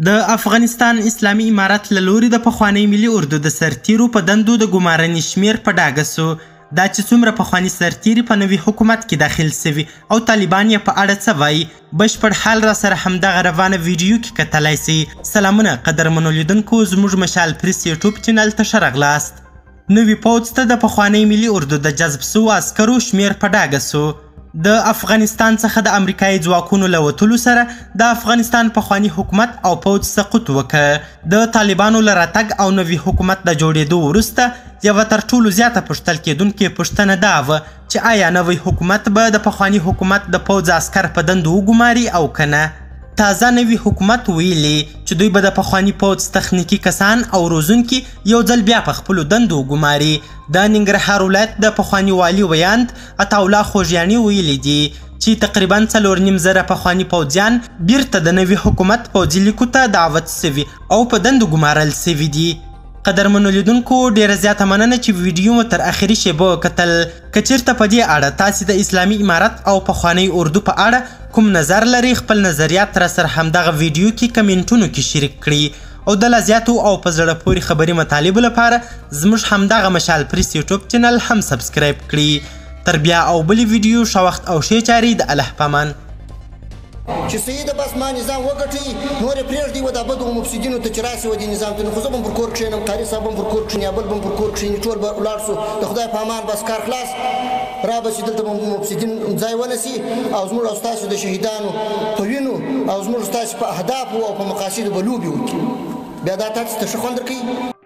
د افغانستان اسلامي امارت له لوري د پخواني ملي اردو د سرتیرو په دندو د ګمارنې شمیر په ډاګه سو. دا چې څومره پخواني سرتیري په نوي حکومت کې داخل سوي او طالبان یې په اړه څه وایي، بشپړ حال را سره همدغه روانه ویډیو کې کتلی سئ. سلامونه قدرمنو لیدونکو، زموږ مشال پریس یوټیوب چینل ته ښه راغلاست. نوي پوځ ته د پخواني ملي اردو د جذب سوو عسکرو شمیر په ډاګه سو. د افغانستان څخه د امریکایي ځواکونو له وتلو سره د افغانستان پخواني حکومت او پوځ سقوط وکړ. د طالبانو له راتګ او نوي حکومت د جوړېدو وروسته یوه تر ټولو زیاته پوښتل کېدونکې پوښتنه دا وه چې آیا نوی حکومت به د پخواني حکومت د پوځ عسکر په دندو وګماري او که نه. تازه نوي حکومت ویلي چې دوی به د پخواني پوځ تخنیکي کسان او روزونکي یو ځل بیا په خپلو دندو وګماري. د ننګرهار ولایت د پخواني والي ویاند عطاالله خوږیاڼي ویلي دي چې تقریبا 4.5 پخواني پوځیان بیرته د نوي حکومت پوځي لیکو ته دعوت سوي او په دندو ګمارل سوي دي. قدرمنو لیدونکو، ډیره زیاته مننه چې ویډیو مو تر اخري شیبو وکتل. که چیرته په دې اړه تاسې د اسلامي امارت او پخواني اردو په اړه کوم نظر لري، خپل نظریات را سره همدغه ویډیو کې کمنټونو کې شریک کړي او د لا زیاتو او په زړه پورې خبري مطالبو لپاره زموږ همدغه مشال پریس یوټیوب چینل هم سبسکرایب کړي. تر بیا او بلې ویډیو ښه وخت او ښې چارې د الله په امان. چې سید بس ما نظام وګټي نور یې پرېږدي و دا بدو مفسدینو ته چې راسي و دې نظام ته، نو خو زه به هم پر کور کښېنم، قاري صاحب هم پر کور کښېني، یا بل به هم پر کور کښېني، ټول به ولاړ شو د خدای په امان. بس کار خلاص را به چې دلته به مفسدین ځای ونیسي او زموږ او ستاسو د شهیدانو په وینو او زموږ ستاسو په اهدافو او په مقاصدو به لوبې وکړي. بیا دا تاسو ته ښه خوند درکوي.